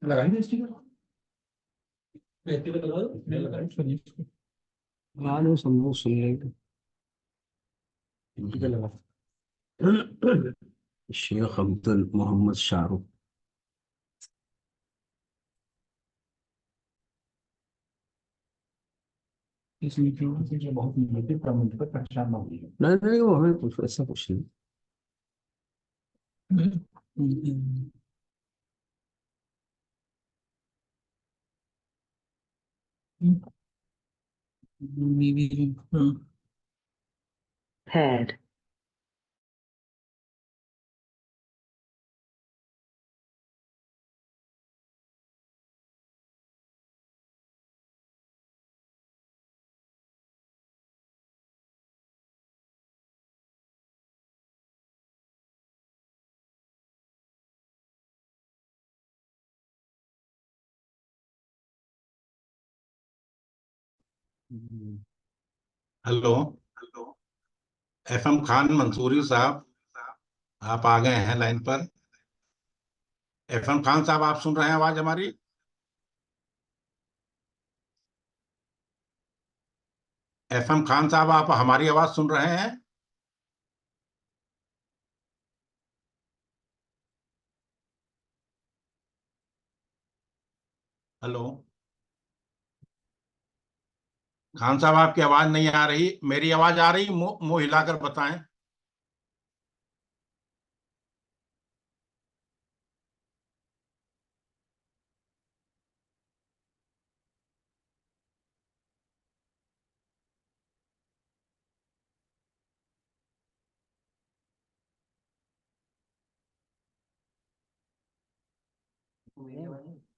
लगाएंगे sticker. Active लगा दो, मैं लगाऊं सुनिए इसको। हाँ लो सब लोग सुन लेंगे। स्टिकर लगा। शेख अब्दुल मोहम्मद शाहरुख। इस मीटिंग में मुझे बहुत नेगेटिव कमेंट पर परेशान ना होइए। नहीं नहीं, वो हमें कुछ ऐसा कुछ नहीं। Paired. Hello. FM Khan Mansuri साहब, आप आ गए हैं लाइन पर। एफएम खान साहब, आप सुन रहे हैं आवाज हमारी? एफएम खान साहब, आप हमारी आवाज सुन रहे हैं? हेलो। खान साहब, आपकी आवाज नहीं आ रही। मेरी आवाज आ रही? मुंह मुंह हिलाकर बताएं।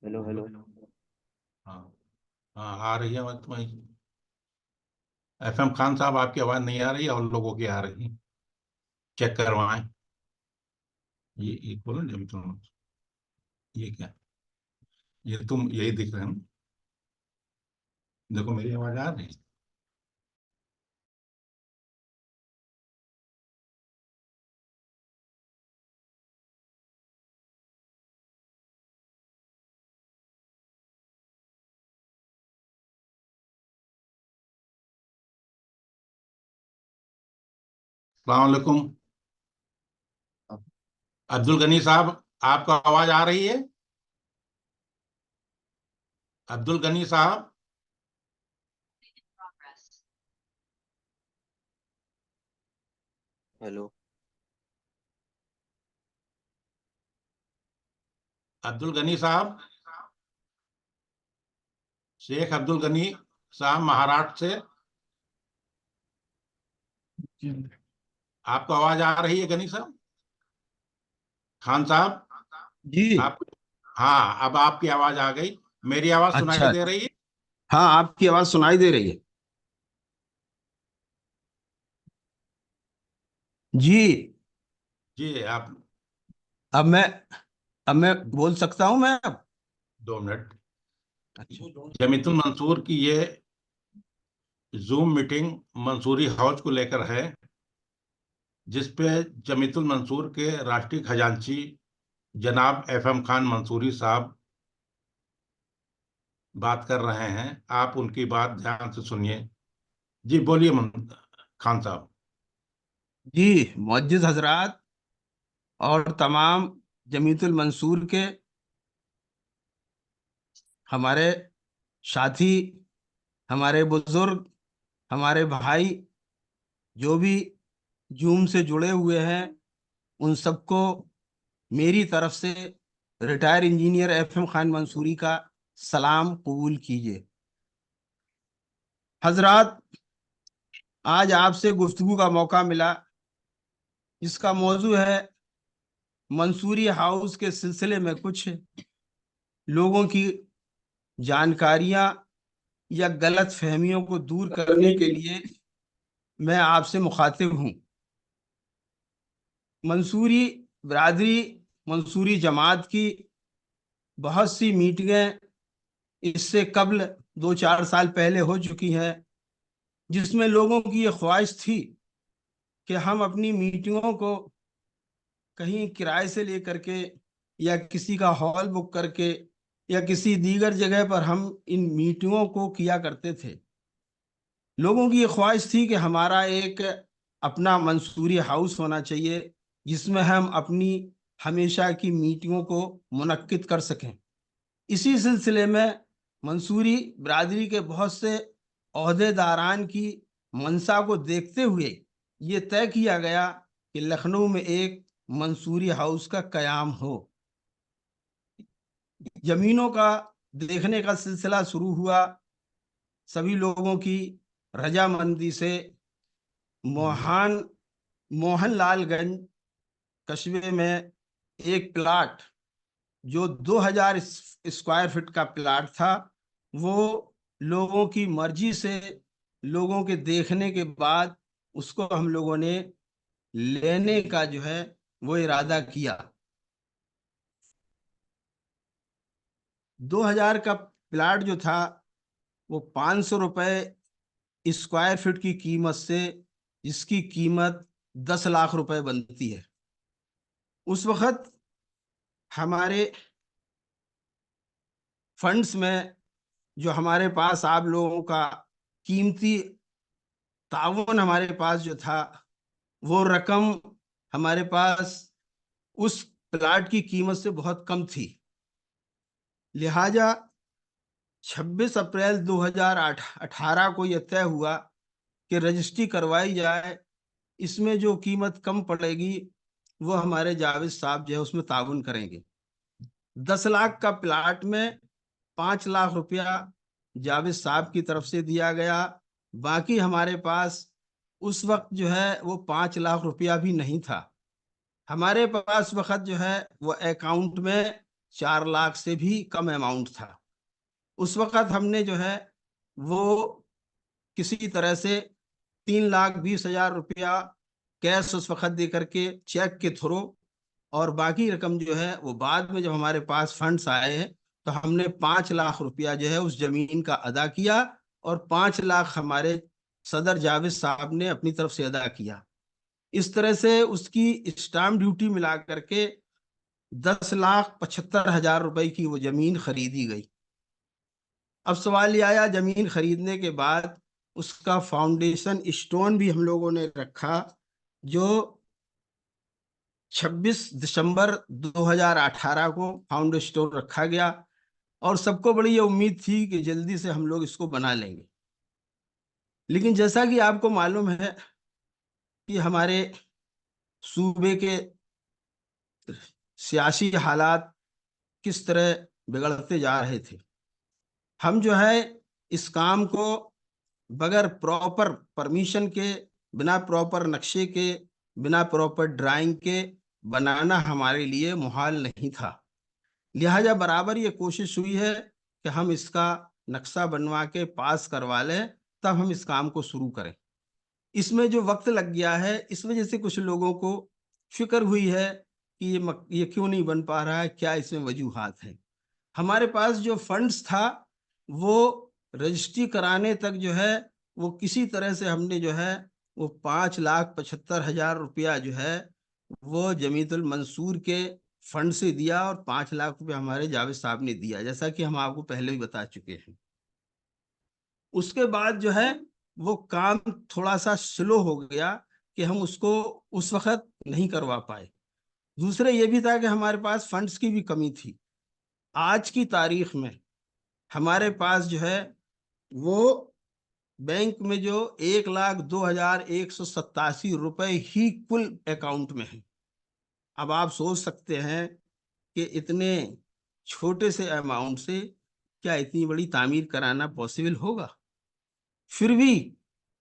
Hello hello. हाँ हाँ, आ रही है आवाज तुम्हारी। एफएम खान साहब, आपकी आवाज नहीं आ रही और लोगों की आ रही। चेक करवाएं। ये बोलो जब तुम, ये क्या, ये तुम यही दिख रहे हैं ना? देखो मेरी आवाज आ रही है। अस्सलाम वालेकुम। अब्दुल गनी साहब, आपको आवाज आ रही है? अब्दुल गनी साहब। हेलो। अब्दुल गनी साहब, शेख अब्दुल गनी साहब महाराष्ट्र से। आपको आवाज आ रही है गनी साहब? खान साहब, जी। आप, हाँ अब आपकी आवाज आ गई। मेरी आवाज सुनाई अच्छा। दे रही है? हाँ आपकी आवाज सुनाई दे रही है। जी। जी आप। अब मैं अब मैं बोल सकता हूँ मैं अब। 2 मिनट। अच्छा। जमीतुल मंसूर की ये जूम मीटिंग मंसूरी हाउस को लेकर है, जिसपे जमीतुल मंसूर के राष्ट्रीय खजांची जनाब एफएम खान मंसूरी साहब बात कर रहे हैं। आप उनकी बात ध्यान से सुनिए। जी बोलिए खान साहब। जी मुअज्जिज़ हजरात और तमाम जमीयतुल मंसूर के हमारे साथी, हमारे बुजुर्ग, हमारे भाई जो भी जूम से जुड़े हुए हैं, उन सबको मेरी तरफ से retire engineer FM Khan Mansuri का सलाम कबूल कीजिए। हजरात, आज आपसे गुफ्तगू का मौका मिला। इसका मौजू है मंसूरी हाउस के सिलसिले में कुछ लोगों की जानकारियां या गलत फहमियों को दूर करने के लिए मैं आपसे मुखातिब हूं। मंसूरी बिरादरी, मंसूरी जमात की बहुत सी मीटिंगें इससे कबल 2-4 साल पहले हो चुकी हैं, जिसमें लोगों की ये ख्वाहिश थी कि हम अपनी मीटिंगों को कहीं किराए से लेकर के या किसी का हॉल बुक करके या किसी दीगर जगह पर हम इन मीटिंगों को किया करते थे। लोगों की ये ख्वाहिश थी कि हमारा एक अपना मंसूरी हाउस होना चाहिए जिसमें हम अपनी हमेशा की मीटिंगों को मुनक्किद कर सकें। इसी सिलसिले में मंसूरी बिरादरी के बहुत से ओहदेदारान की मंशा को देखते हुए ये तय किया गया कि लखनऊ में एक मंसूरी हाउस का कयाम हो। जमीनों का देखने का सिलसिला शुरू हुआ। सभी लोगों की रजामंदी से मोहन मोहनलालगंज कस्बे में एक प्लाट जो 2000 स्क्वायर फीट का प्लाट था, वो लोगों की मर्जी से, लोगों के देखने के बाद उसको हम लोगों ने लेने का जो है वो इरादा किया। 2000 का प्लाट जो था वो 500 रुपए स्क्वायर फीट की कीमत से, जिसकी कीमत 10 लाख रुपए बनती है। उस वक्त हमारे फंड्स में जो हमारे पास आप लोगों का कीमती ताउन हमारे पास जो था, वो रकम हमारे पास उस प्लाट की कीमत से बहुत कम थी। लिहाजा 26 अप्रैल 2018 को यह तय हुआ कि रजिस्ट्री करवाई जाए। इसमें जो कीमत कम पड़ेगी वो हमारे जावेद साहब जो है उसमें ताउन करेंगे। 10 लाख का प्लाट में 5 लाख रुपया जावेद साहब की तरफ से दिया गया। बाकी हमारे पास उस वक्त जो है वो 5 लाख रुपया भी नहीं था। हमारे पास वक्त जो है वो अकाउंट में 4 लाख से भी कम अमाउंट था। उस वक्त हमने जो है वो किसी तरह से 3,20,000 रुपया कैश उस वक्त दे करके चेक के थ्रू, और बाकी रकम जो है वो बाद में जब हमारे पास फंड्स आए हैं तो हमने 5 लाख रुपया जो है उस जमीन का अदा किया, और 5 लाख हमारे सदर जावेद साहब ने अपनी तरफ से अदा किया। इस तरह से उसकी स्टाम्प ड्यूटी मिला करके 10,75,000 रुपए की वो जमीन खरीदी गई। अब सवाल ये आया, जमीन खरीदने के बाद उसका फाउंडेशन स्टोन भी हम लोगों ने रखा, जो 26 दिसंबर 2018 को फाउंडेशन स्टोन रखा गया, और सबको बड़ी ये उम्मीद थी कि जल्दी से हम लोग इसको बना लेंगे। लेकिन जैसा कि आपको मालूम है कि हमारे सूबे के सियासी हालात किस तरह बिगड़ते जा रहे थे। हम जो है इस काम को बगैर प्रॉपर परमिशन के, बिना प्रॉपर नक्शे के, बिना प्रॉपर ड्राइंग के बनाना हमारे लिए मुहाल नहीं था। लिहाजा बराबर ये कोशिश हुई है कि हम इसका नक्शा बनवा के पास करवा लें, तब हम इस काम को शुरू करें। इसमें जो वक्त लग गया है, इस वजह से कुछ लोगों को फिक्र हुई है कि ये क्यों नहीं बन पा रहा है, क्या इसमें वजूहात है। हमारे पास जो फंड्स था वो रजिस्ट्री कराने तक जो है वो किसी तरह से हमने जो है वो 5,75,000 रुपया जो है वो जमीयतुल मंसूर के फंड से दिया, और 5 लाख रुपया हमारे जावेद साहब ने दिया, जैसा कि हम आपको पहले भी बता चुके हैं। उसके बाद जो है वो काम थोड़ा सा स्लो हो गया कि हम उसको उस वक्त नहीं करवा पाए। दूसरे ये भी था कि हमारे पास फंड्स की भी कमी थी। आज की तारीख में हमारे पास जो है वो बैंक में जो 1,02,187 ही कुल अकाउंट में है। अब आप सोच सकते हैं कि इतने छोटे से अमाउंट से क्या इतनी बड़ी तामीर कराना पॉसिबल होगा। फिर भी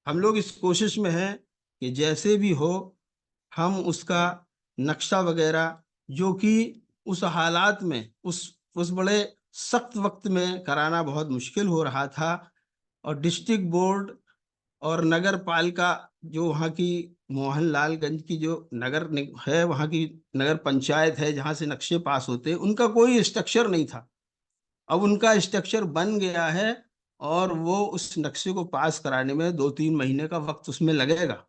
हम लोग इस कोशिश में हैं कि जैसे भी हो हम उसका नक्शा वगैरह, जो कि उस हालात में उस बड़े सख्त वक्त में कराना बहुत मुश्किल हो रहा था, और डिस्ट्रिक्ट बोर्ड और नगर पालिका जो वहाँ की मोहनलालगंज की जो है, वहाँ की नगर पंचायत है जहाँ से नक्शे पास होते हैं, उनका कोई स्ट्रक्चर नहीं था। अब उनका स्ट्रक्चर बन गया है, और वो उस नक्शे को पास कराने में 2-3 महीने का वक्त उसमें लगेगा।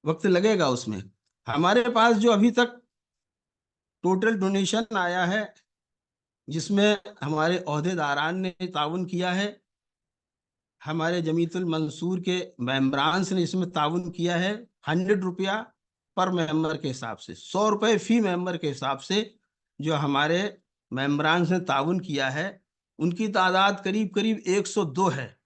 वक्त लगेगा उसमें। हमारे पास जो अभी तक टोटल डोनेशन आया है, जिसमें हमारे ओहदेदारान ने ताउन किया है, हमारे जमीयतुल मंसूर के मेम्बरान्स ने इसमें ताउन किया है, 100 रुपया पर मेंबर के हिसाब से, 100 रुपये फी मेंबर के हिसाब से जो हमारे मेम्बरान्स ने ताउन किया है, उनकी तादाद करीब करीब 102 है।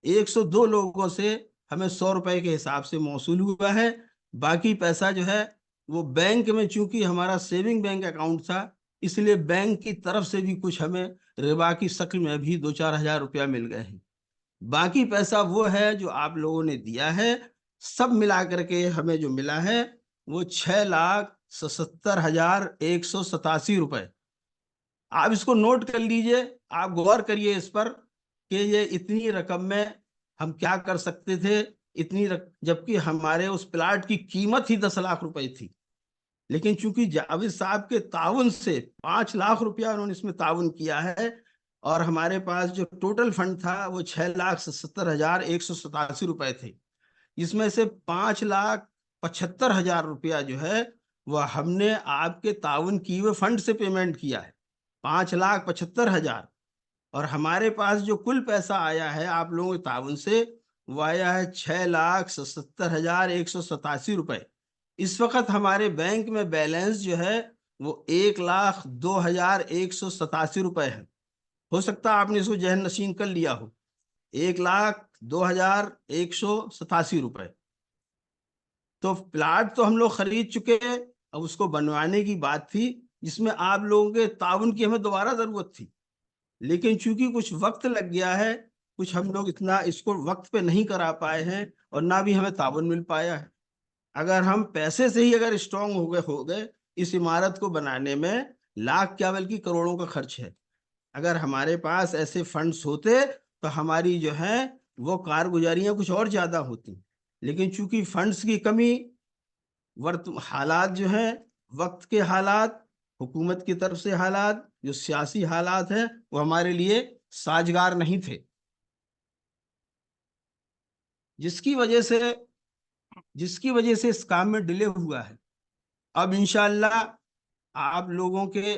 102 लोगों से हमें 100 रुपए के हिसाब से मौसूल हुआ है। बाकी पैसा जो है वो बैंक में, चूंकि हमारा सेविंग बैंक अकाउंट था, इसलिए बैंक की तरफ से भी कुछ हमें रिबा की शक्ल में भी 2-4 हज़ार रुपया मिल गए हैं। बाकी पैसा वो है जो आप लोगों ने दिया है। सब मिला करके हमें जो मिला है वो 6,77,187 रुपए। आप इसको नोट कर लीजिए, आप गौर करिए इस पर कि ये इतनी रकम में हम क्या कर सकते थे। जबकि हमारे उस प्लाट की कीमत ही 10 लाख रुपए थी, लेकिन चूंकि जावेद साहब के ताउन से 5 लाख रुपया उन्होंने इसमें ताउन किया है, और हमारे पास जो टोटल फंड था वो 6,77,187 रुपए थे। इसमें से 5,75,000 रुपया जो है वह हमने आपके ताउन किए हुए फंड से पेमेंट किया है, 5,75,000। और हमारे पास जो कुल पैसा आया है आप लोगों के ताउन से, वो आया है 6,77,187 रुपए। इस वक्त हमारे बैंक में बैलेंस जो है वो 1,02,187 रुपए है। हो सकता है आपने इसको जहन नशीन कर लिया हो, 1,02,187 रुपए। तो प्लाट तो हम लोग खरीद चुके हैं, अब उसको बनवाने की बात थी, जिसमें आप लोगों के ताउन की हमें दोबारा जरूरत थी। लेकिन चूंकि कुछ वक्त लग गया है, कुछ हम लोग इतना इसको वक्त पे नहीं करा पाए हैं, और ना भी हमें ताउन मिल पाया है। अगर हम पैसे से ही अगर स्ट्रांग हो गए इस इमारत को बनाने में, लाख क्या बल्कि करोड़ों का खर्च है। अगर हमारे पास ऐसे फंड्स होते तो हमारी जो है वो कारगुजारियां कुछ और ज्यादा होती। लेकिन चूंकि फंड्स की कमी, हालात जो हैं, वक्त के हालात, हुकूमत की तरफ से हालात, जो सियासी हालात हैं, वो हमारे लिए साजगार नहीं थे, जिसकी वजह से इस काम में डिले हुआ है। अब इंशाअल्लाह आप लोगों के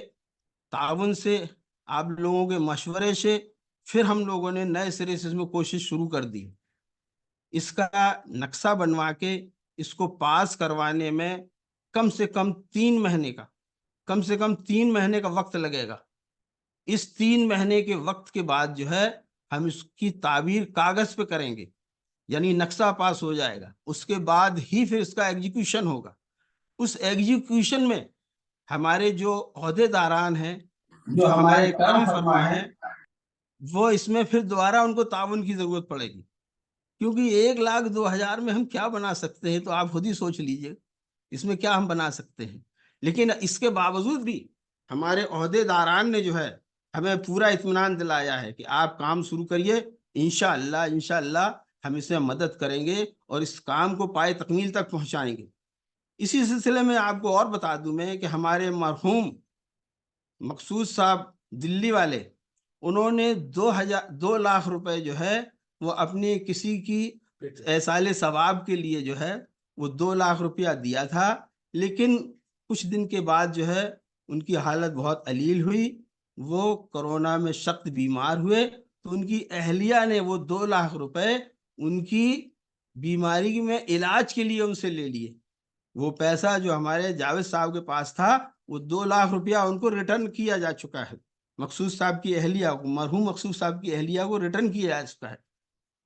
ताउन से, आप लोगों के मशवरे से, फिर हम लोगों ने नए सिरे से इसमें कोशिश शुरू कर दी। इसका नक्शा बनवा के इसको पास करवाने में कम से कम 3 महीने का वक्त लगेगा। इस 3 महीने के वक्त के बाद जो है हम इसकी ताबीर कागज पे करेंगे, यानी नक्शा पास हो जाएगा, उसके बाद ही फिर इसका एग्जीक्यूशन होगा। उस एग्जीक्यूशन में हमारे जो ओहदेदारान हैं, जो हमारे काम फरमा हैं, वो इसमें फिर दोबारा उनको ताउन की जरूरत पड़ेगी। क्योंकि 1,02,000 में हम क्या बना सकते हैं, तो आप खुद ही सोच लीजिए इसमें क्या हम बना सकते हैं। लेकिन इसके बावजूद भी हमारे ओहदेदारान ने जो है हमें पूरा इत्मीनान दिलाया है कि आप काम शुरू करिए, इंशाअल्लाह हम इसमें मदद करेंगे और इस काम को पाए तकमील तक पहुंचाएंगे। इसी सिलसिले में आपको और बता दूं मैं कि हमारे मरहूम मकसूद साहब दिल्ली वाले, उन्होंने 2 लाख रुपए जो है वो अपने किसी की ऐसाले सवाब के लिए जो है वो 2 लाख रुपया दिया था। लेकिन कुछ दिन के बाद जो है उनकी हालत बहुत अलील हुई, वो कोरोना में सख्त बीमार हुए, तो उनकी अहलिया ने वो 2 लाख रुपए उनकी बीमारी में इलाज के लिए उनसे ले लिए। वो पैसा जो हमारे जावेद साहब के पास था, वो 2 लाख रुपया उनको रिटर्न किया जा चुका है। मकसूद साहब की अहलिया को, मरहूम मकसूद साहब की अहलिया को रिटर्न किया जा चुका है।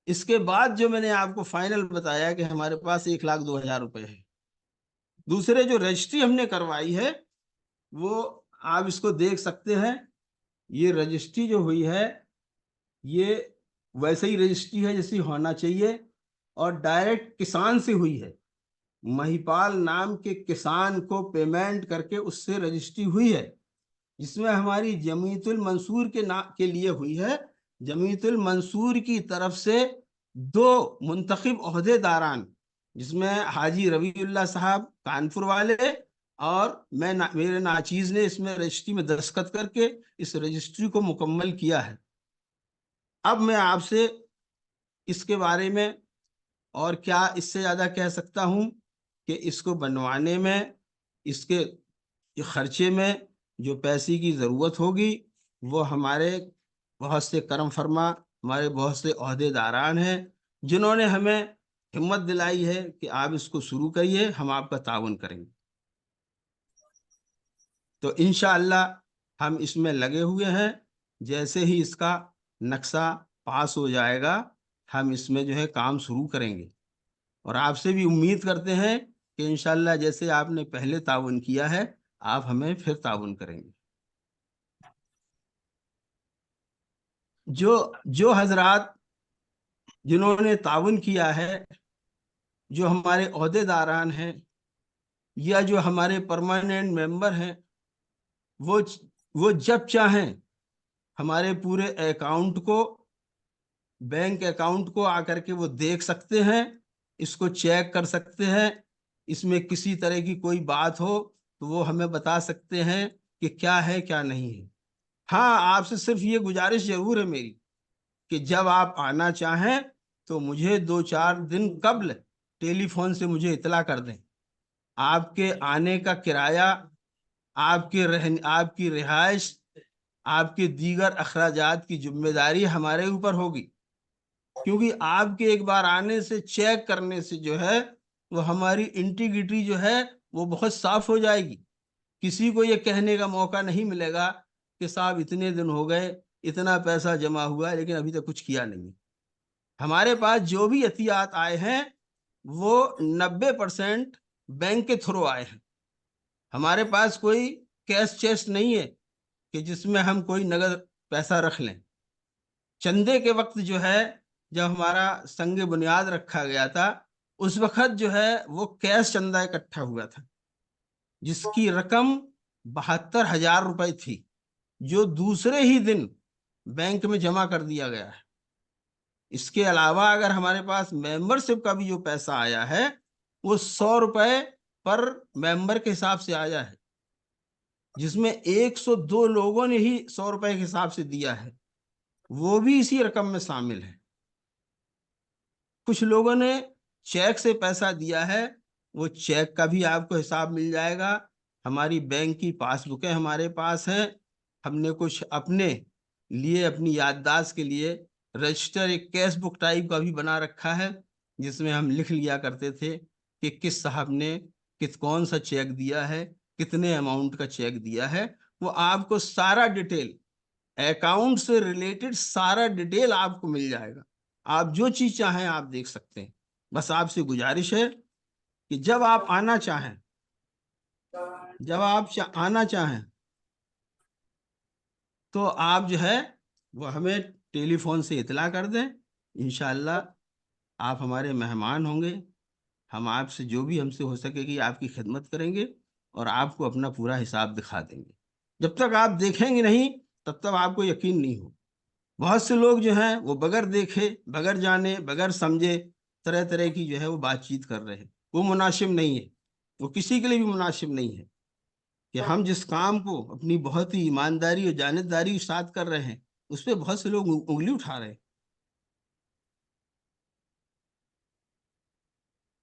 इसके बाद जो मैंने आपको फाइनल बताया कि हमारे पास 1,02,000 रुपए है। दूसरे जो रजिस्ट्री हमने करवाई है वो आप इसको देख सकते हैं। ये रजिस्ट्री जो हुई है ये वैसे ही रजिस्ट्री है जैसी होना चाहिए, और डायरेक्ट किसान से हुई है। महिपाल नाम के किसान को पेमेंट करके उससे रजिस्ट्री हुई है, जिसमें हमारी जमीयतुल मंसूर के लिए हुई है। जमीयतुल मंसूर की तरफ से 2 मुंतखब ओहदेदारान, जिसमें हाजी रवीउल्लाह साहब कानपुर वाले और मेरे नाचीज ने इसमें रजिस्ट्री में दस्तखत करके इस रजिस्ट्री को मुकम्मल किया है। अब मैं आपसे इसके बारे में और क्या इससे ज्यादा कह सकता हूं कि इसको बनवाने में, इसके खर्चे में जो पैसे की जरूरत होगी वो हमारे बहुत से करम फरमा, हमारे बहुत से ओहदेदारान हैं जिन्होंने हमें हिम्मत दिलाई है कि आप इसको शुरू करिए, हम आपका ताउन करेंगे। तो इंशाअल्लाह हम इसमें लगे हुए हैं। जैसे ही इसका नक्शा पास हो जाएगा हम इसमें जो है काम शुरू करेंगे, और आपसे भी उम्मीद करते हैं कि इंशाअल्लाह जैसे आपने पहले ताउन किया है आप हमें फिर ताउन करेंगे। जो जो हजरात जिन्होंने ताउन किया है, जो हमारे ओहदेदारान हैं या जो हमारे परमानेंट मेंबर हैं, वो वो जब चाहें हमारे पूरे अकाउंट को, बैंक अकाउंट को आकर के वो देख सकते हैं, इसको चेक कर सकते हैं। इसमें किसी तरह की कोई बात हो तो वो हमें बता सकते हैं कि क्या है क्या नहीं है। हाँ, आपसे सिर्फ ये गुजारिश जरूर है मेरी कि जब आप आना चाहें तो मुझे 2-4 दिन कबल टेलीफोन से मुझे इतला कर दें। आपके आने का किराया, आपकी रिहाइश, आपके दीगर अखराजात की जिम्मेदारी हमारे ऊपर होगी, क्योंकि आपके एक बार आने से, चेक करने से जो है वो हमारी इंटीग्रिटी जो है वो बहुत साफ हो जाएगी। किसी को ये कहने का मौका नहीं मिलेगा कि साहब इतने दिन हो गए, इतना पैसा जमा हुआ है लेकिन अभी तक कुछ किया नहीं। हमारे पास जो भी एहतियात आए हैं वो 90% बैंक के थ्रू आए हैं। हमारे पास कोई कैश चेस्ट नहीं है कि जिसमें हम कोई नगद पैसा रख लें। चंदे के वक्त जो है, जब हमारा संग बुनियाद रखा गया था, उस वक्त जो है वो कैश चंदा इकट्ठा हुआ था जिसकी रकम 72,000 रुपए थी, जो दूसरे ही दिन बैंक में जमा कर दिया गया है। इसके अलावा अगर हमारे पास मेंबरशिप का भी जो पैसा आया है वो 100 रुपए पर मेंबर के हिसाब से आया है, जिसमें 102 लोगों ने ही 100 रुपए के हिसाब से दिया है, वो भी इसी रकम में शामिल है। कुछ लोगों ने चेक से पैसा दिया है, वो चेक का भी आपको हिसाब मिल जाएगा। हमारी बैंक की पासबुकें हमारे पास हैं। हमने कुछ अपने लिए, अपनी याददाश्त के लिए रजिस्टर, एक कैश बुक टाइप का भी बना रखा है जिसमें हम लिख लिया करते थे कि किस साहब ने कौन सा चेक दिया है, कितने अमाउंट का चेक दिया है। वो आपको सारा डिटेल, अकाउंट से रिलेटेड सारा डिटेल आपको मिल जाएगा। आप जो चीज चाहें आप देख सकते हैं। बस आपसे गुजारिश है कि जब आप आना चाहें तो आप जो है वो हमें टेलीफोन से इतला कर दें। इंशाअल्लाह आप हमारे मेहमान होंगे। हम आपसे जो भी हमसे हो सकेगी आपकी खिदमत करेंगे और आपको अपना पूरा हिसाब दिखा देंगे। जब तक आप देखेंगे नहीं तब तक आपको यकीन नहीं हो। बहुत से लोग जो हैं वो बगैर देखे, बगैर जाने, बगैर समझे तरह तरह की जो है वो बातचीत कर रहे हैं। वो मुनासिब नहीं है, वो किसी के लिए भी मुनासिब नहीं है कि हम जिस काम को अपनी बहुत ही ईमानदारी और जानबदारी के साथ कर रहे हैं उस पर बहुत से लोग उंगली उठा रहे हैं।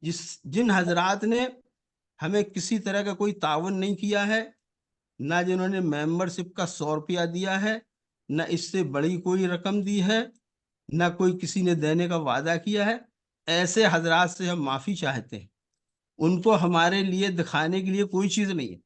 जिन हजरात ने हमें किसी तरह का कोई तावन नहीं किया है, ना जिन्होंने मेंबरशिप का 100 रुपया दिया है, ना इससे बड़ी कोई रकम दी है, ना कोई किसी ने देने का वादा किया है, ऐसे हजरात से हम माफी चाहते हैं। उनको हमारे लिए दिखाने के लिए कोई चीज नहीं है।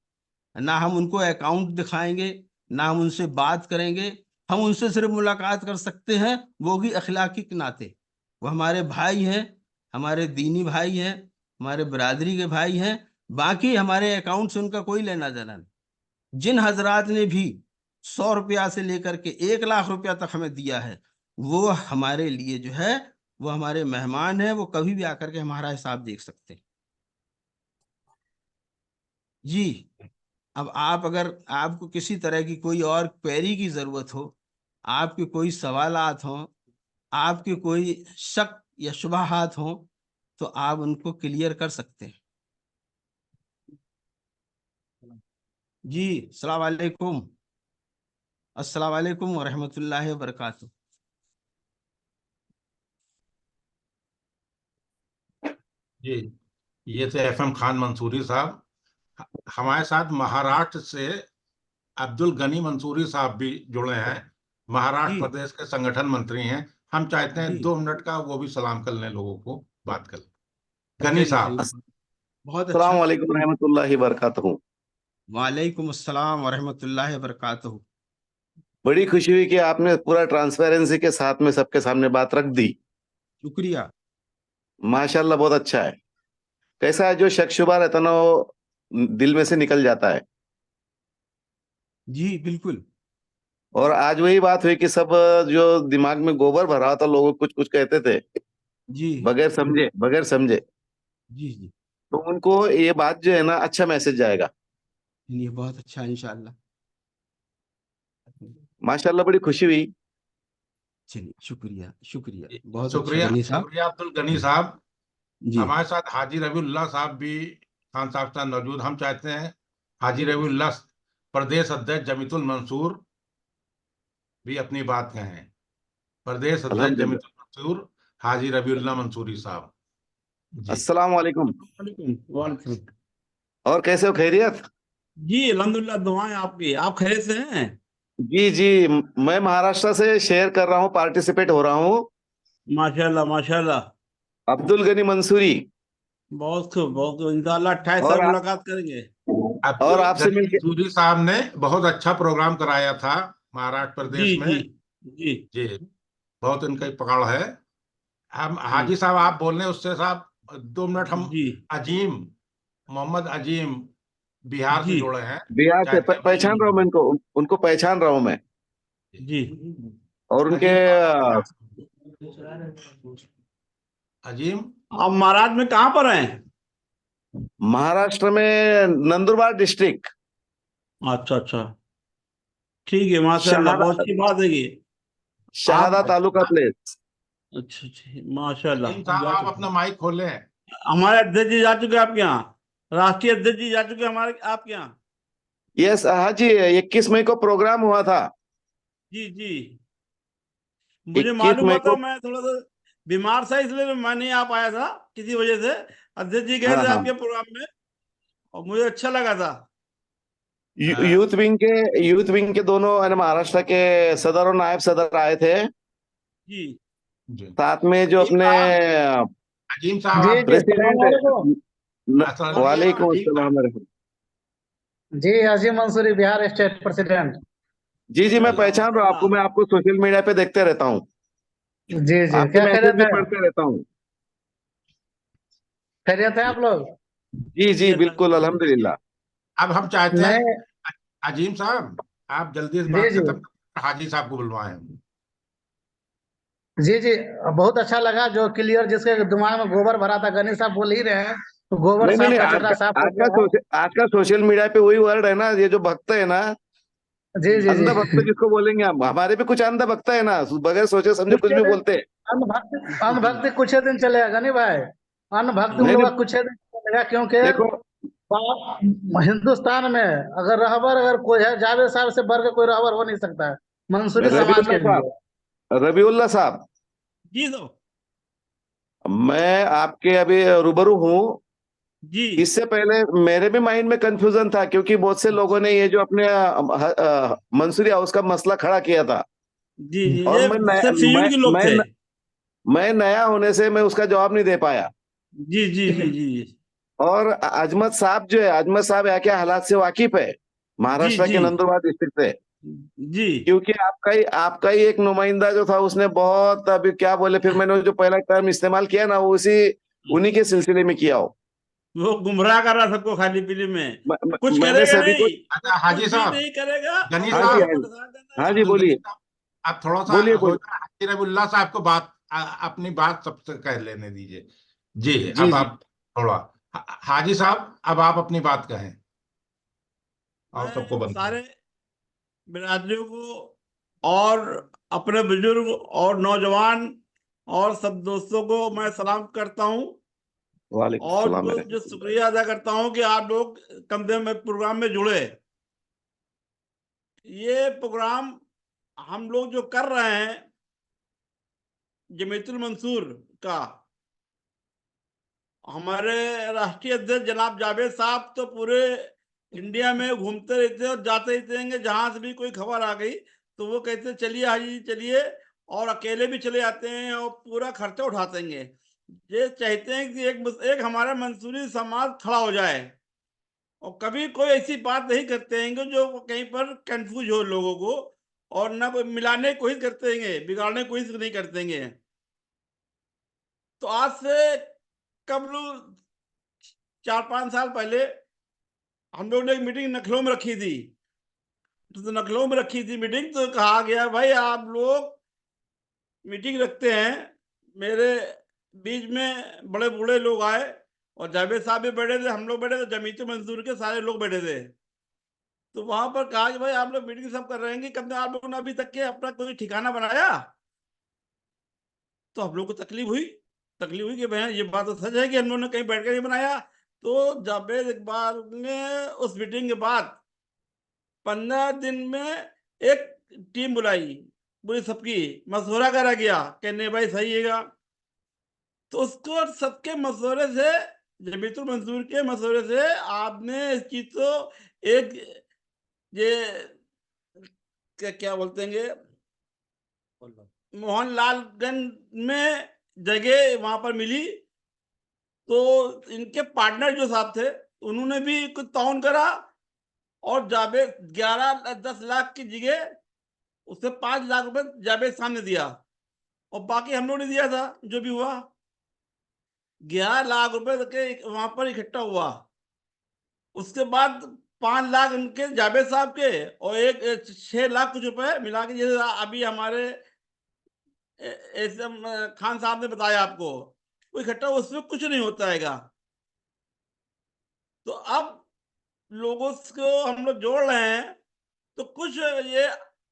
ना हम उनको अकाउंट दिखाएंगे, ना हम उनसे बात करेंगे। हम उनसे सिर्फ मुलाकात कर सकते हैं, वो भी अखलाकी के नाते। वो हमारे भाई हैं, हमारे दीनी भाई हैं, हमारे बरादरी के भाई हैं। बाकी हमारे अकाउंट से उनका कोई लेना देना नहीं। जिन हजरात ने भी 100 रुपया से लेकर के 1 लाख रुपया तक हमें दिया है, वो हमारे लिए जो है वो हमारे मेहमान हैं। वो कभी भी आकर के हमारा हिसाब देख सकते हैं। जी, अब आप, अगर आपको किसी तरह की कोई और क्वेरी की जरूरत हो, आपके कोई सवालात हों, आपके कोई शक या शुबहात हों, तो आप उनको क्लियर कर सकते हैं। जी, अस्सलाम वालेकुम। अस्सलाम वालेकुम व रहमतुल्लाहि व बरकातुहू। ये ये थे एफएम खान मंसूरी साहब। हमारे साथ महाराष्ट्र से अब्दुल गनी मंसूरी साहब भी जुड़े हैं। महाराष्ट्र जी प्रदेश के संगठन मंत्री हैं। हम चाहते हैं जी। 2 मिनट का वो भी सलाम कर लें, लोगों को बात कर लें। गनी चलिए साहब। चलिए, बहुत अस्सलाम अच्छा। वालेकुम रहमतुल्लाहि बरकातहू। वालेकुम अस्सलाम वरहमतुल्लाहि वबरकातुहू। बड़ी खुशी हुई कि आपने पूरा ट्रांसपेरेंसी के साथ में सबके सामने बात रख दी। शुक्रिया। माशाल्लाह, बहुत अच्छा है। कैसा है, जो शक शुबा रहता ना वो दिल में से निकल जाता है। जी बिल्कुल। और आज वही बात हुई कि सब जो दिमाग में गोबर भरा था, लोग कुछ कुछ कहते थे जी बगैर समझे बगैर समझे, जी जी। तो उनको ये बात जो है ना, अच्छा मैसेज जाएगा। ये बहुत अच्छा है, इंशाल्लाह। माशाल्लाह, बड़ी खुशी हुई। चलिए, शुक्रिया शुक्रिया, बहुत अच्छा शुक्रिया गनी साहब। शुक्रिया अब्दुल गनी साहब। जी हमारे साथ हाजी रबीउल्लाह साहब भी खान साहब के साथ मौजूद। हम चाहते हैं हाजी रबीउल्लाह प्रदेश अध्यक्ष जमीतुल मंसूर भी अपनी बात कहें। प्रदेश अध्यक्ष अल्हम्दुलिल्लाह। जमीतुल मंसूर हाजी रबीउल्लाह मंसूरी साहब। जी। अस्सलाम वालेकुम। वालेकुम वालेकुम। और कैसे हो, खैरियत? जी अल्हम्दुलिल्लाह, दुआएं आपकी। आप खैरियत से हैं? जी जी। मैं महाराष्ट्र से शेयर कर रहा हूँ, पार्टिसिपेट हो रहा हूँ। माशाल्लाह माशाल्लाह। अब्दुल गनी मंसूरी। बहुत खूब बहुत खूब। इंशाल्लाह 28 और तारीख मुलाकात करेंगे। और अब्दुल आपसे गनी मिलके। मंसूरी साहब ने बहुत अच्छा प्रोग्राम कराया था महाराष्ट्र जी प्रदेश में। जी जी जी, बहुत इनका पकड़ है। हम जी हाजी साहब आप बोल रहे हैं उससे साहब, 2 मिनट हम जी अजीम मोहम्मद अजीम बिहार से जी जुड़े हैं। बिहार से चाहते हैं पहचान रहा हूँ मैं भाई। उनको। उनको पहचान रहा हूँ मैं। जी। और उनके अजीम साहब अपनी बात। अजीम। आप महाराज में कहाँ पर हैं? महाराष्ट्र में नंदुरबार डिस्ट्रिक्ट, अच्छा अच्छा, ठीक है माशाल्लाह, शहादा बहुत अच्छी बात है ये। शहादा आप तालुका प्लेस। अच्छा अच्छा माशाल्लाह, अजीम हम साहब जा आप चुके अपना हैं। माइक खोलें। हमारे अध्यक्ष जी जा चुके हैं आपके यहाँ, राष्ट्रीय अध्यक्ष जी जा चुके हैं हमारे आपके यहाँ। यस, हाँ जी, 21 मई को प्रोग्राम हुआ था। जी जी, मुझे 21 मालूम मई हुआ था, को। मैं थोड़ा सा बीमार था इसलिए मैं नहीं आ पाया था किसी वजह से। अध्यक्ष जी गए हाँ थे हाँ। आपके प्रोग्राम में और मुझे अच्छा लगा था। अ, यूथ विंग के दोनों है ना, महाराष्ट्र के सदर और नायब सदर आए थे। जी जी। साथ में जो अजीम अपने साहब, अजीम साहब जी आप। जी, सलाम प्रेसिडेंट। वालेकुम। अस्सलाम वालेकुम वालेकुम अजीम अस्सलाम साहब। वालेकुम। जी, अजीम मंसूरी, बिहार स्टेट प्रेसिडेंट। जी जी, मैं माशाल्लाह पहचान रहा हूँ आपको। माशाल्लाह। मैं आपको सोशल मीडिया पे देखते रहता हूँ। जी जी, आपके क्या मैसेज खैरियत भी है? पढ़ते रहता हूँ। खैरियत है आप लोग? जी जी जी, अल्लाह का बिल्कुल, शुक्र है। अल्हम्दुलिल्लाह। अब हम चाहते हैं मैं। अजीम साहब आप जल्दी इस जी बात जी खत्म कर हाजी साहब को बुलवाएं। जी जी, बहुत अच्छा लगा जो क्लियर, जिसके दिमाग में गोबर भरा था, गणेश साहब बोल ही रहे हैं तो गोबर नहीं नहीं साफ, नहीं, आज कचरा का साफ हो आज का गया है। सोशल आज का सोशल मीडिया पे वही वर्ड है ना, ये जो भक्त है ना, जी जी जी। अंधा भक्त जिसको बोलेंगे हम। हमारे भी कुछ अंधा भक्त है ना, बगैर सोचे समझे कुछ कुछ ही भी दिन बोलते हैं। अन्न भक्ति कुछ ही दिन चलेगा नहीं भाई। अन्न भक्ति उन नहीं लोग नहीं, का कुछ ही दिन चलेगा, क्योंकि देखो। हिंदुस्तान में अगर रहबर अगर कोई है, जावेद साहब से बढ़ के कोई रहबर हो नहीं सकता है मंसूरी समाज रबीउल्ला के लिए। साहब, रबीउल्ला साहब, जी तो मैं आपके अभी रूबरू हूँ। जी इससे पहले मेरे भी माइंड में कंफ्यूजन था, क्योंकि बहुत से लोगों ने ये जो अपने मंसूरी हाउस का मसला खड़ा किया था। जी जी, और ये सब सीजन के लोग थे। मैं नया होने से मैं उसका जवाब नहीं दे पाया। जी जी जी जी और अजमत साहब जो है, अजमत साहब यहाँ के हालात से वाकिफ है, जी महाराष्ट्र जी के नंदुरबार डिस्ट्रिक्ट से। जी क्योंकि आपका ही एक नुमाइंदा जो था, उसने बहुत, अभी क्या बोले, फिर मैंने जो पहला टर्म इस्तेमाल किया ना, वो उसी उन्हीं के सिलसिले में किया हो। वो गुमराह कर रहा सबको खाली पीली में। कुछ मैंने करेगा सभी को। नहीं, अच्छा कुछ हाजी भी साहब, नहीं करेगा, गनी हाँ और जी, साहब, हाँ सबको जी, परेशान करना हाँ है। जी, अब्दुल गनी बोलिए। साहब, आप थोड़ा सा बोलिए हो बोलिए। जाए हाजी रबुल्ला साहब को बात अपनी बात सबसे कह लेने दीजिए। जी, जी अब जी। आप थोड़ा हाजी साहब अब आप अपनी बात कहें और सबको मैं बंद करें। सारे बिरादरियों को और अपने बुजुर्ग और नौजवान और सब दोस्तों को मैं सलाम करता हूँ। वालेकुम और सलाम जो मेरे। जो शुक्रिया अदा करता हूँ कि आप लोग कम से कम प्रोग्राम में जुड़े। ये प्रोग्राम हम लोग जो कर रहे हैं जमीयतुल मंसूर का, हमारे राष्ट्रीय अध्यक्ष जनाब जावेद साहब तो पूरे इंडिया में घूमते रहते हैं और जाते रहते हैं, जहां से भी कोई खबर आ गई तो वो कहते हैं चलिए हाजी जी चलिए, और अकेले भी चले जाते हैं और पूरा खर्चा उठाते हैं। ये चाहते हैं कि एक हमारा मंसूरी समाज खड़ा हो जाए, और कभी कोई ऐसी बात नहीं करते हैं जो कहीं पर कंफ्यूज हो लोगों को, और ना कोई मिलाने की कोशिश करते हैं, बिगाड़ने की कोशिश नहीं करते हैं। तो आज से कब 4-5 साल पहले हम लोग ने एक मीटिंग लखनऊ में रखी थी। तो लखनऊ में रखी थी मीटिंग, तो कहा गया भाई आप लोग मीटिंग रखते हैं। मेरे बीच में बड़े बूढ़े लोग आए और जावेद साहब भी बैठे थे, हम लोग बैठे थे, जमीयत मंसूर के सारे लोग बैठे थे। तो वहां पर कहा कि भाई आप लोग मीटिंग सब कर रहे हैं कि कब आप लोगों ने अभी तक के अपना कोई ठिकाना बनाया। तो हम लोग को तकलीफ हुई कि भाई ये बात तो सच है कि हम लोगों ने कहीं बैठ कर नहीं बनाया। तो जावेद इकबाल ने उस मीटिंग के बाद 15 दिन में एक टीम बुलाई, पूरी सबकी मशवरा करा गया, कहने भाई सही हैगा। तो उसको सबके मशवरे से, जमीयतुल मंसूर के मशवरे से आपने इस चीज को एक ये क्या क्या बोलते हैं, मोहनलालगंज में जगह वहां पर मिली। तो इनके पार्टनर जो साहब थे उन्होंने भी कुछ ताउन करा, और जावेद 10 लाख की जगह उससे 5 लाख रुपए जावेद साहब ने दिया, और बाकी हम लोग ने दिया था। जो भी हुआ 11 लाख रुपए के वहां पर इकट्ठा हुआ। उसके बाद 5 लाख उनके जावेद साहब के, और 6 लाख कुछ रुपए मिला के, जैसे अभी हमारे एसएम खान साहब ने बताया आपको, वो इकट्ठा उसमें कुछ नहीं होता हैगा। तो अब लोगों को हम लोग जोड़ रहे हैं, तो कुछ ये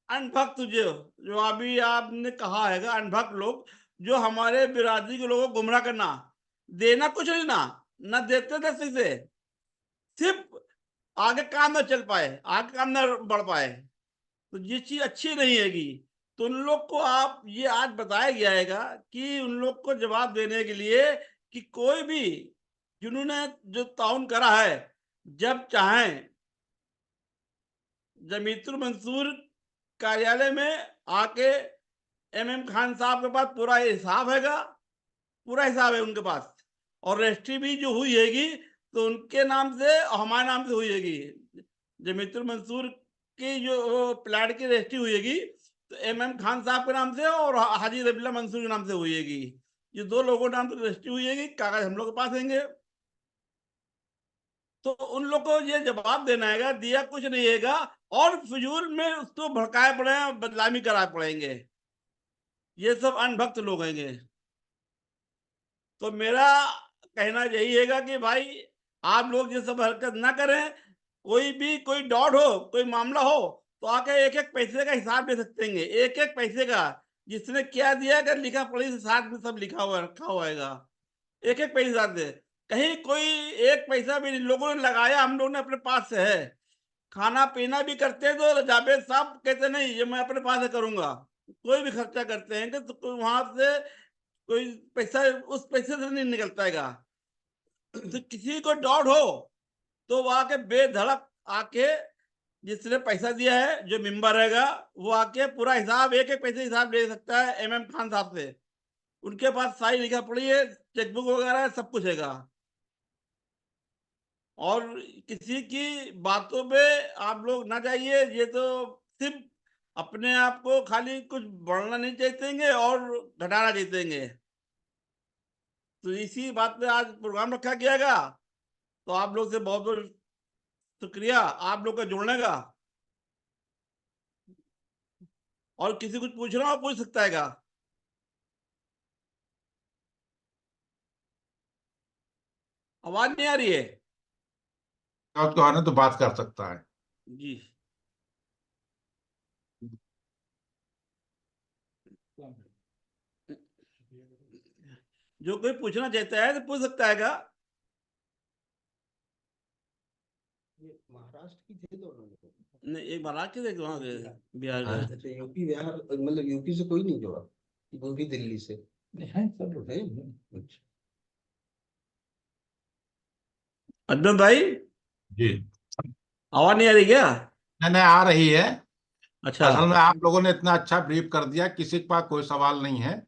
अनभक्त जो अभी आपने कहा हैगा, अनभक्त लोग जो हमारे बिरादरी के लोगों को गुमराह करना, देना कुछ नहीं ना देते थे, सिर्फ आगे काम न चल पाए, आगे काम न बढ़ पाए, तो ये चीज अच्छी नहीं हैगी। तो उन लोग को आप ये आज बताया गया हैगा कि उन लोग को जवाब देने के लिए कि कोई भी जिन्होंने जो ताउन करा है, जब चाहें जमीयतुल मंसूर कार्यालय में आके एमएम खान साहब के पास पूरा हिसाब हैगा, पूरा हिसाब है उनके पास, और रजिस्ट्री भी जो हुई हैगी तो उनके नाम से और हमारे नाम से हुई हैगी। जमीयतुल मंसूर की जो प्लाट की रजिस्ट्री हुई हैगी तो एमएम खान साहब के नाम से और हाजी रबीला मंसूर के नाम से हुई हैगी। ये 2 लोगों के नाम से रजिस्ट्री हुई हैगी, कागज हम लोग के पास हैंगे। तो उन लोग को ये जवाब देना हैगा, दिया कुछ नहीं हैगा, और फिजूल में उसको भड़काए पड़े हैं, बदनामी कराए पड़ेंगे। ये सब अनभक्त लोग हैंगे। तो मेरा कहना यही हैगा कि भाई आप लोग ये सब हरकत ना करें। कोई भी कोई डाउट हो, कोई मामला हो, तो आके एक एक पैसे का हिसाब दे सकते हैं, एक एक पैसे का, जिसने क्या दिया, अगर लिखा पढ़ी से साथ में सब लिखा हुआ रखा हुआ हैगा, एक एक पैसे साथ दे। कहीं कोई एक पैसा भी लोगों ने लगाया, हम लोगों ने अपने पास से है। खाना पीना भी करते हैं तो जावेद साहब कहते नहीं ये मैं अपने पास से करूंगा। कोई भी खर्चा करते हैं तो वहां से कोई पैसा उस पैसे से नहीं निकलता हैगा। तो किसी को डाउट हो तो वो आके बेधड़क आके, जिसने पैसा दिया है जो मेंबर रहेगा, वो आके पूरा हिसाब, एक एक पैसे हिसाब ले सकता है एमएम खान साहब से। उनके पास सारी लिखा पड़ी है, चेकबुक वगैरह सब कुछ हैगा। और किसी की बातों पे आप लोग ना जाइए। ये तो सिर्फ अपने आप को खाली कुछ बढ़ना नहीं चाहते और घटाना चाहते। तो इसी बात पे आज प्रोग्राम रखा गया। तो आप लोग से बहुत बहुत शुक्रिया आप लोग का जुड़ने का। और किसी कुछ पूछना हो पूछ सकता है। आवाज नहीं आ रही है को आने तो बात कर सकता है। जी। जो कोई पूछना चाहता है तो पूछ सकता है। महाराष्ट्र की थे दोनों लोग। नहीं, एक महाराष्ट्र के थे, वहां गए, बिहार गए। अच्छा, यूपी बिहार मतलब यूपी से कोई नहीं जोड़ा, वो भी दिल्ली से है सब है। अच्छा। अदनान भाई, जी। आवाज नहीं आ रही क्या? नहीं नहीं, आ रही है। अच्छा। असल में आप लोगों ने इतना अच्छा ब्रीफ कर दिया, किसी के पास कोई सवाल नहीं है।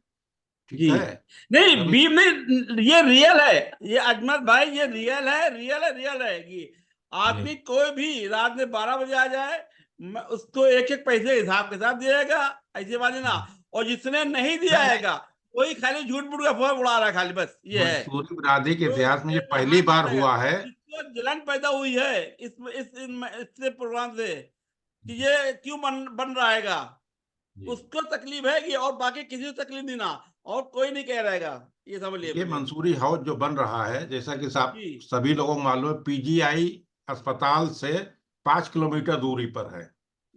ठीक जी। है। नहीं, अभी बीम नहीं, ये रियल है। ये अजमत भाई, ये रियल है, रियल है, रियल है कि जी आदमी कोई भी रात में 12 बजे आ जाए, उसको एक एक पैसे हिसाब के साथ दिएगा। ऐसी बात है ना। और जिसने नहीं दिया नहीं नहीं, हैगा, कोई खाली झूठ मूठ का फौज उड़ा रहा है खाली, बस ये है। मंसूरी बिरादरी के तो इतिहास में ये इससे पहली यहाँ नहीं बार रहेगा। हुआ है। जिसको जलन पैदा हुई है इससे प्रोग्राम से कि ये क्यों बन रहा हैगा, जी। उसको तकलीफ है कि, और बाकी किसी को तकलीफ नहीं ना, और कोई नहीं कह रहेगा। ये समझ लिए ये मुझे। मंसूरी हाउस जो बन रहा है, जैसा कि साहब जी। सभी लोगों को मालूम है, पीजीआई अस्पताल से 5 किलोमीटर दूरी पर है।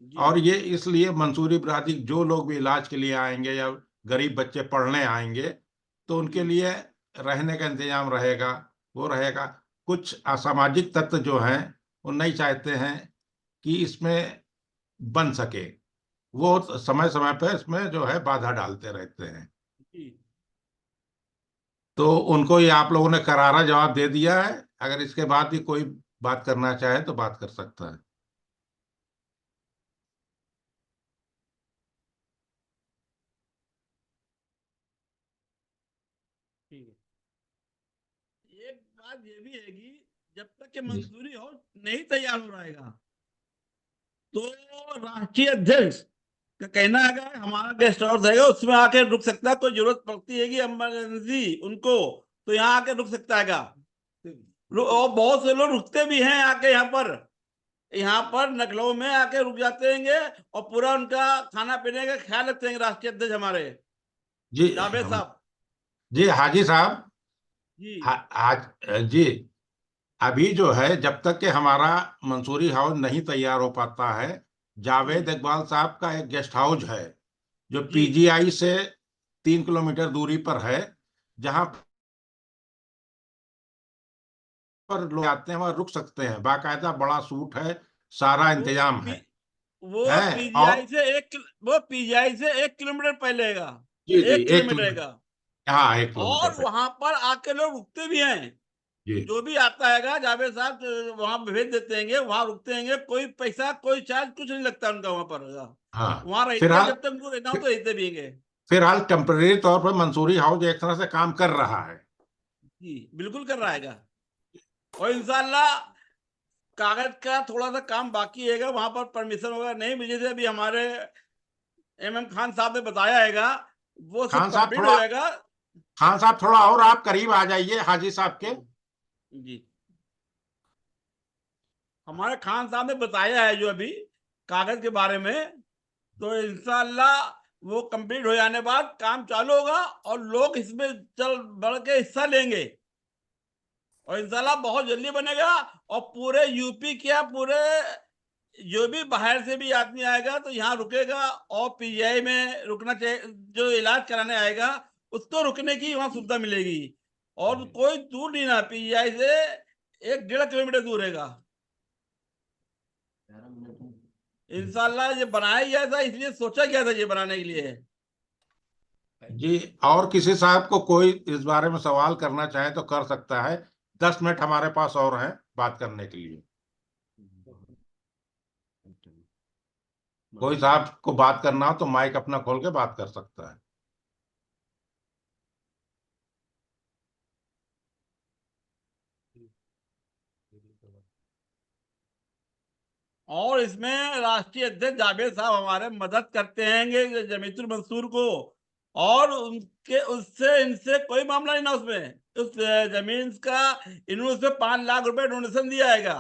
जी। और ये इसलिए मंसूरी बिरादरी जो लोग भी इलाज के लिए आएंगे या गरीब बच्चे पढ़ने आएंगे, तो उनके जी। लिए रहने का इंतजाम रहेगा, वो रहेगा। कुछ असामाजिक तत्व जो हैं, वो नहीं चाहते हैं कि इसमें बन सके। वो समय समय पर इसमें जो है बाधा डालते रहते हैं। जी। तो उनको ये आप लोगों ने करारा जवाब दे दिया है। अगर इसके बाद भी कोई बात करना चाहे तो बात कर सकता है। ठीक है। एक बात ये भी है कि जब तक कि जी। मंसूरी हाउस नहीं तैयार हो रहेगा, तो राष्ट्रीय अध्यक्ष का कहना है कि हमारा गेस्ट हाउस है, उसमें आके रुक सकता है। कोई जरूरत पड़ती है कि इमरजेंसी उनको, तो यहाँ आके रुक सकता है। और बहुत से लोग रुकते भी हैं आके यहाँ पर नखलऊ में आके रुक जाते हैं, और पूरा उनका खाना पीने का ख्याल रखते हैं राष्ट्रीय अध्यक्ष हमारे जी जावेद साहब। जी हाजी साहब। जी। आज जी, अभी जो है, जब तक कि हमारा मंसूरी हाउस नहीं तैयार हो पाता है, जी। जावेद इकबाल साहब का एक गेस्ट हाउस है जो जी। पीजीआई से 3 किलोमीटर दूरी पर है, जहां पर लोग आते हैं वहां रुक सकते हैं। बाकायदा बड़ा सूट है, सारा वो इंतजाम पी, है। वो है और पीजीआई से वो पीजीआई से 1 किलोमीटर पहले का, जी जी, 1 किलोमीटर का। हाँ 1 किलोमीटर और पे। वहां पर आके लोग रुकते भी हैं। जी जो भी आता है जावेद साहब वहां भेज देते हैं, वहां रुकते हैं। कोई पैसा, कोई चार्ज, कुछ नहीं लगता उनका वहां पर। हाँ। वहां रहते हैं, फिलहाल जब तक उनको रहना हो तो रहते भी हैं। फिलहाल टेम्परेरी तौर पर मंसूरी हाउस एक तरह से काम कर रहा है। जी, बिल्कुल कर रहा है। और इंशाल्लाह कागज का थोड़ा सा काम बाकी है, वहां पर परमिशन वगैरह नहीं मिली थी। अभी हमारे खान साहब ने बताया है, वो सब खान साहब कंप्लीट हो थोड़ा जाएगा। खान साहब थोड़ा और आप करीब आ जाइए हाजी साहब के। जी। हमारे खान साहब ने बताया है जो अभी कागज के बारे में, तो इंशाल्लाह वो कंप्लीट हो जाने बाद काम चालू होगा, और लोग इसमें चल बढ़ के हिस्सा लेंगे, और इंशाल्लाह बहुत जल्दी बनेगा। और पूरे यूपी क्या, पूरे जो भी बाहर से भी आदमी आएगा तो यहाँ रुकेगा, और पीजीआई में रुकना चाहिए। जो इलाज कराने आएगा उसको रुकने की वहां सुविधा मिलेगी। और कोई दूर नहीं ना, पीजीआई से 1-1.5 किलोमीटर दूर रहेगा। इंशाल्लाह ये बनाया गया था, इसलिए सोचा गया था ये बनाने के लिए। जी, और किसी साहब को कोई इस बारे में सवाल करना चाहे तो कर सकता है। 10 मिनट हमारे पास और हैं बात करने के लिए। कोई साहब को बात करना हो तो माइक अपना खोल के बात कर सकता है। और इसमें राष्ट्रीय अध्यक्ष जावेद साहब हमारे मदद करते हैं जमीतुल मंसूर को। और उनके उससे इनसे कोई मामला नहीं ना उसमें, उस जमीन का इन्होंने उसमें 5 लाख रुपए डोनेशन दिया है,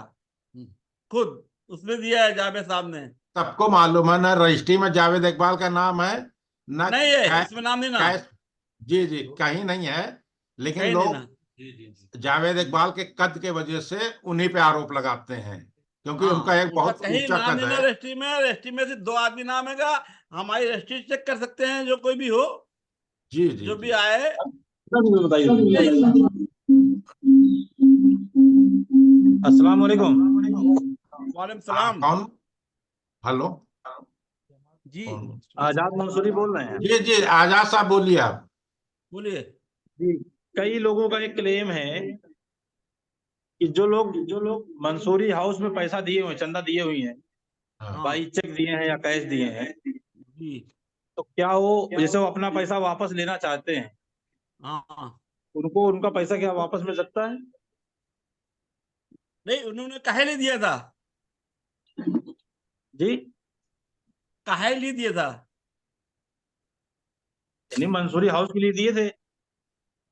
खुद उसमें दिया है जावेद साहब ने। सबको मालूम है ना, रजिस्ट्री में जावेद इकबाल का नाम है ना। नहीं है कै, इसमें नाम नहीं ना, कैश जी जी कहीं नहीं है। लेकिन कहीं नहीं ना। लोग जावेद इकबाल के कद के वजह से उन्हीं पे आरोप लगाते हैं, क्योंकि हाँ, उनका एक उनका बहुत कहीं ऊंचा नाम कद नहीं ना है। रजिस्ट्री में सिर्फ 2 आदमी नाम है। हमारी रजिस्ट्री चेक कर सकते हैं, जो कोई भी हो, जी जी जो भी जी। आए। अस्सलाम वालेकुम। वालेकुम हाँ सलाम। कौन? हेलो। जी। कौन? आजाद मंसूरी बोल रहे हैं। जी जी, आजाद साहब बोलिए आप। बोलिए। जी, कई लोगों का एक क्लेम है कि जो लोग मंसूरी हाउस में पैसा दिए हुए, चंदा दिए हुए हैं, हाँ। बाई चेक दिए हैं या कैश दिए हैं, जी तो क्या वो जैसे वो अपना पैसा वापस लेना चाहते हैं, हाँ। उनको उनका पैसा क्या वापस मिल सकता है? नहीं, उन्होंने काहे लिए दिया था? जी, काहे लिए दिया था? यानी मंसूरी हाउस के लिए दिए थे,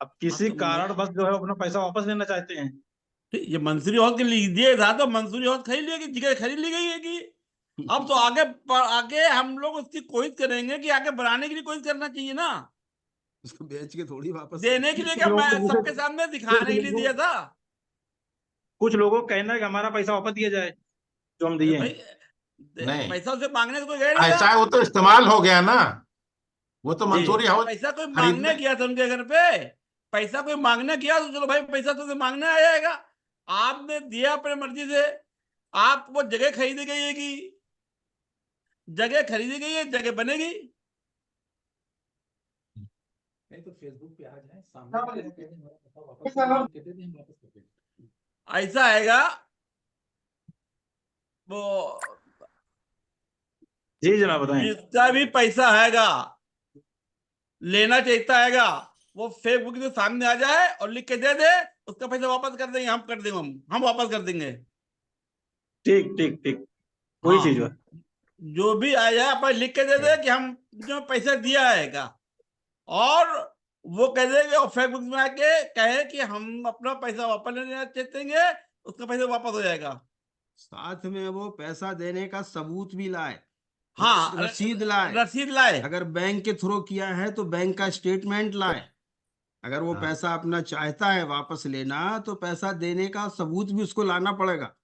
अब किसी तो कारण बस जो है अपना पैसा वापस लेना चाहते हैं। ये मंसूरी हॉल के लिए दिया था तो मंसूरी हॉल खरीद लिया, जगह खरीद ली गई है कि अब तो आगे हम लोग उसकी कोशिश करेंगे कि आगे बढ़ाने के लिए कोशिश करना चाहिए ना, उसको बेच के थोड़ी वापस देने के लिए क्या, मैं सबके सामने दिखाने के लिए दिया था। कुछ लोगों का कहना है कि हमारा पैसा वापस दिया जाए जो हम अरे दिए भाई, हैं। नहीं, पैसा उसे मांगने से कोई गया नहीं ऐसा था। है, वो तो इस्तेमाल हो गया ना, वो तो जी, मंसूरी हाउस पैसा कोई मांगने खरीदने। गया था उनके घर पे, पैसा कोई मांगने गया तो चलो भाई पैसा तो उसे मांगने आ जाएगा। आपने दिया अपने मर्जी से, आप वो जगह खरीदी गई है कि जगह खरीदी गई है, जगह बनेगी। नहीं तो फेसबुक पे आ जाए सामने आ जाए, कह दें हमारा पैसा वापस कर दो, कहते हैं हम वापस कर देंगे। ऐसा आएगा वो, जी जनाब बताएं। जिसका भी पैसा हैगा लेना चाहता हैगा, वो फेसबुक के सामने आ जाए और लिख के दे दे, उसका पैसा वापस कर देंगे, हम कर देंगे, हम वापस कर देंगे। ठीक ठीक ठीक, वही हाँ, चीज है। जो भी आ जाए अपन लिख के दे दे कि हम जो पैसा दिया हैगा, और वो कह देंगे और फेसबुक में आके कहे कि हम अपना पैसा वापस लेना चाहते हैं, उसका पैसा वापस हो जाएगा। साथ में वो पैसा देने का सबूत भी लाए, हाँ, रसीद लाए। रसीद लाए। अगर बैंक के थ्रू किया है तो बैंक का स्टेटमेंट लाए। अगर वो हाँ। पैसा अपना चाहता है वापस लेना तो पैसा देने का सबूत भी उसको लाना पड़ेगा।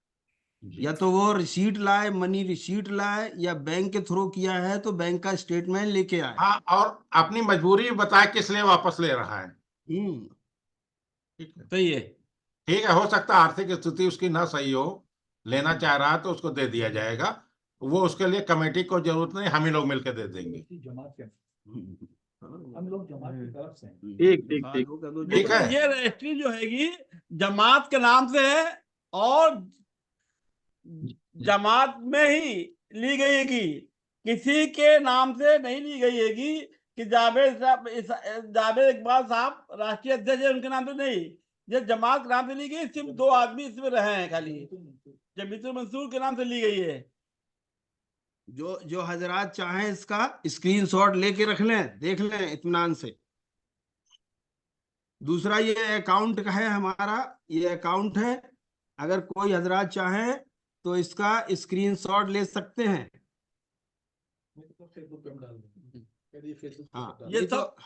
जी। या तो वो रिसीट लाए, मनी रिसीट लाए, या बैंक के थ्रू किया है तो बैंक का स्टेटमेंट लेके आए। हाँ, और अपनी मजबूरी बताए किस लिए वापस ले रहा है। हम्म ठीक है, सही है। ठीक है, हो सकता है आर्थिक स्थिति उसकी ना सही हो, लेना चाह रहा है तो उसको दे दिया जाएगा। वो उसके लिए कमेटी को जरूरत नहीं, हम ही लोग मिलकर दे देंगे। जमात के हम लोग जमात की तरफ से हैं। ठीक ठीक ठीक। ठीक देखिए, है। ये रजिस्ट्री जो हैगी जमात के नाम से है, और जमात में ही ली गई हैगी, किसी के नाम से नहीं ली गई हैगी कि जावेद साहब, जावेद इकबाल साहब राष्ट्रीय अध्यक्ष है उनके नाम से नहीं, ये जमात के नाम से ली गई। सिर्फ 2 आदमी इसमें रहे हैं खाली, जमीतुल मंसूर के नाम से ली गई है। जो जो हजरात चाहें इसका स्क्रीनशॉट लेके रख लें, देख लें इत्मीनान से। दूसरा ये अकाउंट का है हमारा, ये अकाउंट है, अगर कोई हजरात चाहे तो इसका स्क्रीनशॉट ले सकते हैं। तो फेसबुक पे हम डाल देंगे, कह दिए फेसबुक पे हाँ, डाल ये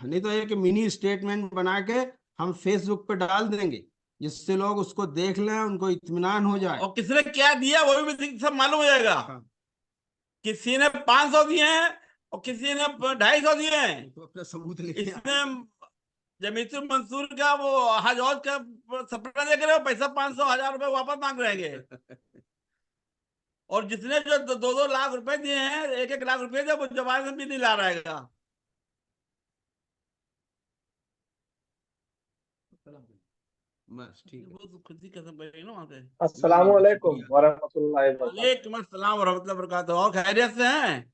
नहीं तो एक मिनी स्टेटमेंट बना के हम फेसबुक पे डाल देंगे, जिससे लोग उसको देख लें, उनको इत्मीनान हो जाए। और किसने क्या दिया वो भी सब मालूम हो जाएगा। हाँ। किसी ने 500 दिए हैं और किसी ने 250 दिए हैं। तो अपना सबूत लेके आए। इसमें जमीतुल मंसूर का वो हज हौज का सपना देख रहे हो, पैसा 500,000 रुपए वापस मांग रहे हैं। और जिसने जो 2-2 लाख रुपए दिए हैं, 1-1 लाख रुपए दिए, वो जमानत भी नहीं ला रहेगा। बस ठीक है। वो तो खुद ही कसम पड़ी ना वहां से। अस्सलाम वालेकुम वरहमतुल्लाहि वबरकातुहू। वालेकुम अस्सलाम वरहमतुल्लाहि वबरकातुहू। और खैरियत से हैं?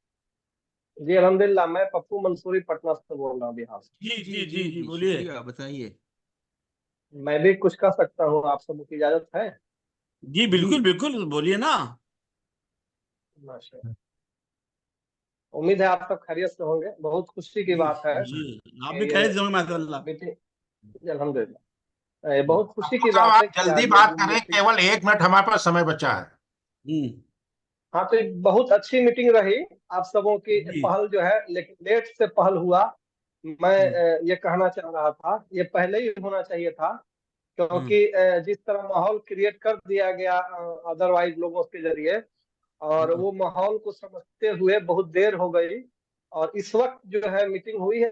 जी अल्हम्दुलिल्लाह, मैं पप्पू मंसूरी पटना से बोल रहा हूँ, बिहार से। जी जी जी जी, बोलिए। शुक्रिया, बताइए। मैं भी कुछ कह सकता हूँ, आप सबको की इजाजत है? जी बिल्कुल बिल्कुल, बोलिए ना। माशाअल्लाह। उम्मीद है आप सब खैरियत से होंगे। बहुत खुशी की बात है जी, आप कि भी ये खैरियत से होंगे माशाअल्लाह। मीटिंग, अल्हम्दुलिल्लाह, ये बहुत खुशी की साहब, बात है आप कि जल्दी आज बात जो करें, मीटिंग, केवल 1 मिनट हमारे पास समय बचा है। हाँ, तो एक बहुत अच्छी मीटिंग रही आप सबों की। जी। पहल जो है, लेकिन लेट से पहल हुआ। मैं ये कहना चाह रहा था, ये पहले ही होना चाहिए था, क्योंकि जिस तरह माहौल क्रिएट कर दिया गया अदरवाइज लोगों के जरिए, और वो माहौल को समझते हुए बहुत देर हो गई, और इस वक्त जो है मीटिंग हुई है